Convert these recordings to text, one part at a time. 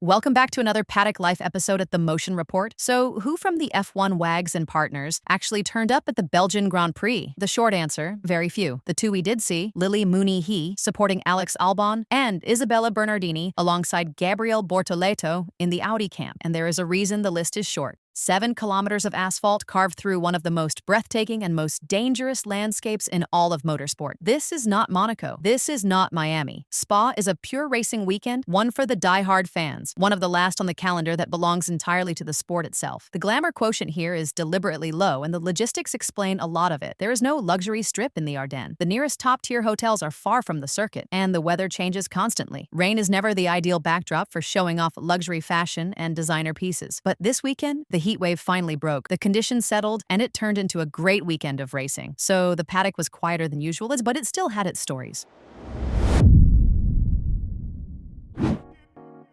Welcome back to another Paddock Life episode at the Motion Report. So, who from the F1 wags and partners actually turned up at the Belgian Grand Prix? The short answer, very few. The two we did see, Muni He supporting Alex Albon and Isabella Bernardini alongside Gabriel Bortoleto in the Audi camp. And there is a reason the list is short. 7 kilometers of asphalt carved through one of the most breathtaking and most dangerous landscapes in all of motorsport. This is not Monaco. This is not Miami. Spa is a pure racing weekend, one for the die-hard fans, one of the last on the calendar that belongs entirely to the sport itself. The glamour quotient here is deliberately low, and the logistics explain a lot of it. There is no luxury strip in the Ardennes. The nearest top-tier hotels are far from the circuit, and the weather changes constantly. Rain is never the ideal backdrop for showing off luxury fashion and designer pieces. But this weekend, the heat wave finally broke, the conditions settled, and it turned into a great weekend of racing. So the paddock was quieter than usual, but it still had its stories.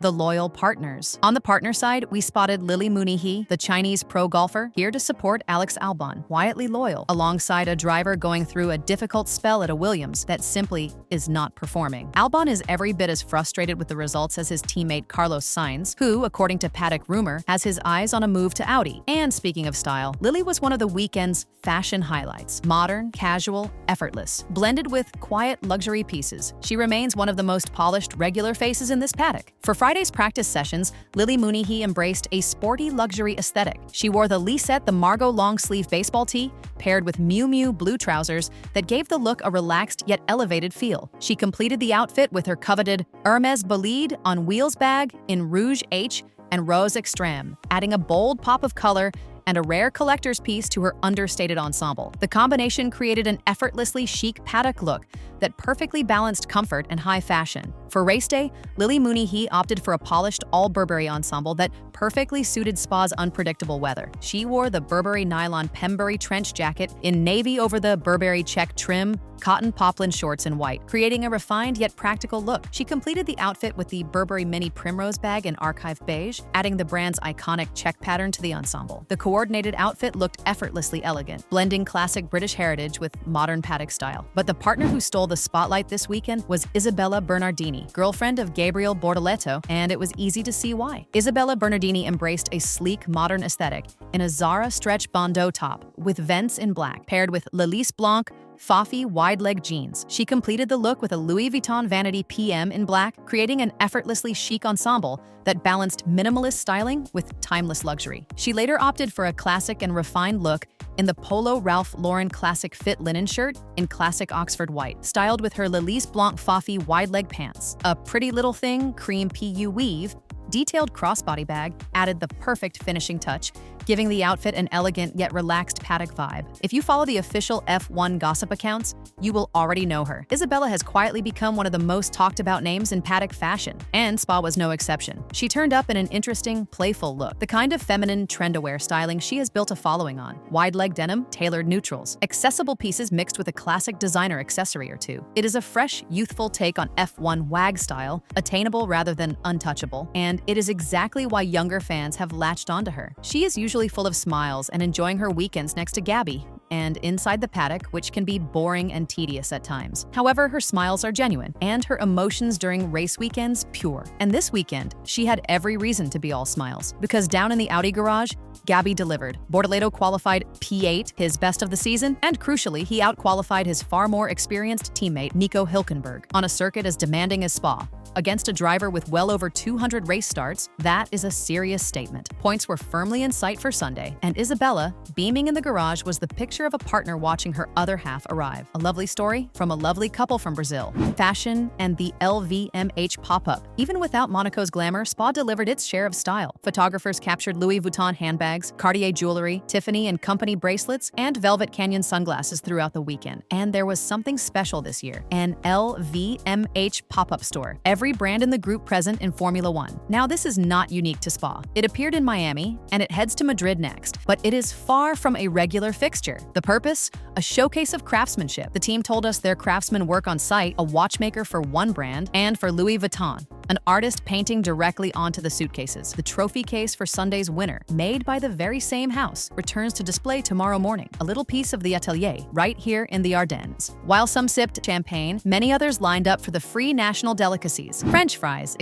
The loyal partners. On the partner side, we spotted Muni He, the Chinese pro golfer, here to support Alex Albon, quietly loyal, alongside a driver going through a difficult spell at a Williams that simply is not performing. Albon is every bit as frustrated with the results as his teammate Carlos Sainz, who, according to Paddock rumor, has his eyes on a move to Audi. And speaking of style, Lily was one of the weekend's fashion highlights. Modern, casual, effortless, blended with quiet luxury pieces. She remains one of the most polished regular faces in this paddock. For Friday's practice sessions, Muni He embraced a sporty luxury aesthetic. She wore the Lisette the Margot long-sleeve baseball tee, paired with Miu Miu blue trousers that gave the look a relaxed yet elevated feel. She completed the outfit with her coveted Hermès Bolide on wheels bag in Rouge H and Rose Extreme, adding a bold pop of color and a rare collector's piece to her understated ensemble. The combination created an effortlessly chic paddock look that perfectly balanced comfort and high fashion. For race day, Muni He opted for a polished all-Burberry ensemble that perfectly suited Spa's unpredictable weather. She wore the Burberry nylon Pembury trench jacket in navy over the Burberry check trim, cotton poplin shorts in white, creating a refined yet practical look. She completed the outfit with the Burberry mini primrose bag in archive beige, adding the brand's iconic check pattern to the ensemble. The coordinated outfit looked effortlessly elegant, blending classic British heritage with modern paddock style. But the partner who stole the spotlight this weekend was Isabella Bernardini, girlfriend of Gabriel Bortoleto, and it was easy to see why. Isabella Bernardini embraced a sleek, modern aesthetic in a Zara stretch bandeau top with vents in black, paired with Lalisse Blanc Fafi wide-leg jeans. She completed the look with a Louis Vuitton Vanity PM in black, creating an effortlessly chic ensemble that balanced minimalist styling with timeless luxury. She later opted for a classic and refined look in the Polo Ralph Lauren classic fit linen shirt in classic Oxford white, styled with her Lalisse Blanc Fafi wide-leg pants. A pretty little thing cream PU weave detailed crossbody bag added the perfect finishing touch, giving the outfit an elegant yet relaxed paddock vibe. If you follow the official F1 gossip accounts, you will already know her. Isabella has quietly become one of the most talked about names in paddock fashion, and Spa was no exception. She turned up in an interesting, playful look, the kind of feminine, trend-aware styling she has built a following on. Wide-leg denim, tailored neutrals, accessible pieces mixed with a classic designer accessory or two. It is a fresh, youthful take on F1 wag style, attainable rather than untouchable, and it is exactly why younger fans have latched onto her. She is usually full of smiles and enjoying her weekends next to Gabby and inside the paddock, which can be boring and tedious at times. However, her smiles are genuine and her emotions during race weekends pure. And this weekend, she had every reason to be all smiles, because down in the Audi garage, Gabby delivered. Bortoleto qualified P8, his best of the season, and crucially, he outqualified his far more experienced teammate Nico Hülkenberg on a circuit as demanding as Spa. Against a driver with well over 200 race starts, that is a serious statement. Points were firmly in sight for Sunday, and Isabella, beaming in the garage, was the picture of a partner watching her other half arrive. A lovely story from a lovely couple from Brazil. Fashion and the LVMH pop-up. Even without Monaco's glamour, Spa delivered its share of style. Photographers captured Louis Vuitton handbags, Cartier jewelry, Tiffany and Company bracelets, and Velvet Canyon sunglasses throughout the weekend. And there was something special this year, an LVMH pop-up store. Every brand in the group present in Formula One. Now, this is not unique to Spa. It appeared in Miami, and it heads to Madrid next, but it is far from a regular fixture. The purpose? A showcase of craftsmanship. The team told us their craftsmen work on site, a watchmaker for one brand, and for Louis Vuitton, an artist painting directly onto the suitcases. The trophy case for Sunday's winner, made by the very same house, returns to display tomorrow morning, a little piece of the atelier right here in the Ardennes. While some sipped champagne, many others lined up for the free national delicacies. French fries,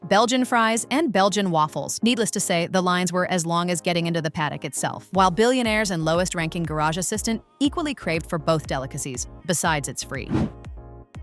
Belgian fries, and Belgian waffles. Needless to say, the lines were as long as getting into the paddock itself, while billionaires and lowest-ranking garage assistant equally craved for both delicacies, besides it's free.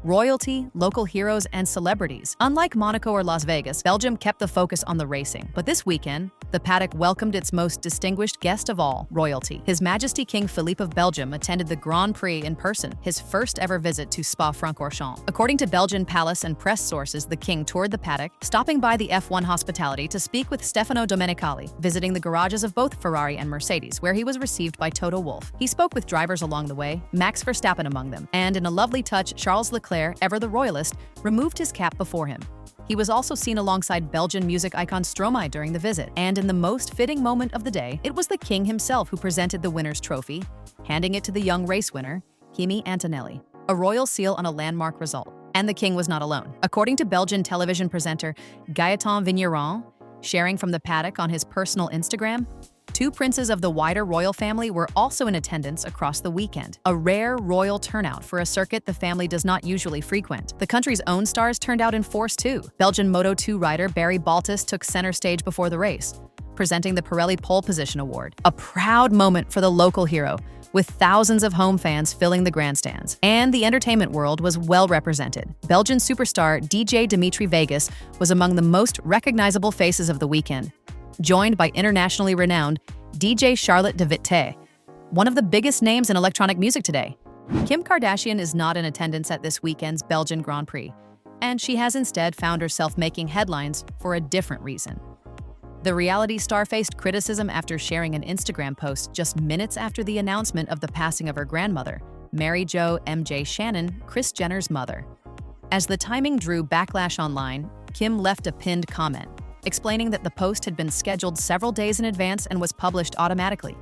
Royalty, local heroes, and celebrities. Unlike Monaco or Las Vegas, Belgium kept the focus on the racing. But this weekend, the paddock welcomed its most distinguished guest of all, royalty. His Majesty King Philippe of Belgium attended the Grand Prix in person, his first ever visit to Spa-Francorchamps. According to Belgian palace and press sources, the king toured the paddock, stopping by the F1 hospitality to speak with Stefano Domenicali, visiting the garages of both Ferrari and Mercedes, where he was received by Toto Wolff. He spoke with drivers along the way, Max Verstappen among them, and in a lovely touch, Charles Leclerc, ever the royalist, removed his cap before him. He was also seen alongside Belgian music icon Stromae during the visit, and in the most fitting moment of the day, it was the king himself who presented the winner's trophy, handing it to the young race winner, Kimi Antonelli, a royal seal on a landmark result. And the king was not alone. According to Belgian television presenter Gaëtan Vigneron, sharing from the paddock on his personal Instagram, two princes of the wider royal family were also in attendance across the weekend, a rare royal turnout for a circuit the family does not usually frequent. The country's own stars turned out in force too. Belgian Moto2 rider Barry Baltus took center stage before the race, presenting the Pirelli Pole Position Award, a proud moment for the local hero, with thousands of home fans filling the grandstands. And the entertainment world was well represented. Belgian superstar DJ Dimitri Vegas was among the most recognizable faces of the weekend, joined by internationally renowned DJ Charlotte de Witte, one of the biggest names in electronic music today. Kim Kardashian is not in attendance at this weekend's Belgian Grand Prix, and she has instead found herself making headlines for a different reason. The reality star faced criticism after sharing an Instagram post just minutes after the announcement of the passing of her grandmother, Mary Jo MJ Shannon, Kris Jenner's mother. As the timing drew backlash online, Kim left a pinned comment, explaining that the post had been scheduled several days in advance and was published automatically.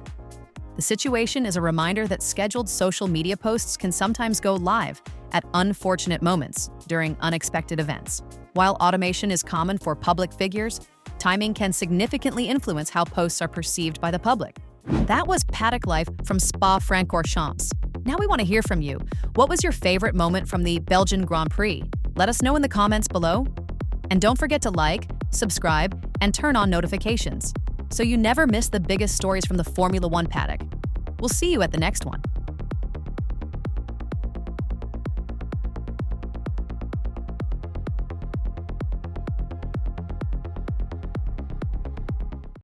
The situation is a reminder that scheduled social media posts can sometimes go live at unfortunate moments during unexpected events. While automation is common for public figures, timing can significantly influence how posts are perceived by the public. That was Paddock Life from Spa-Francorchamps. Now we want to hear from you. What was your favorite moment from the Belgian Grand Prix? Let us know in the comments below. And don't forget to like, subscribe, and turn on notifications so you never miss the biggest stories from the Formula One paddock. We'll see you at the next one.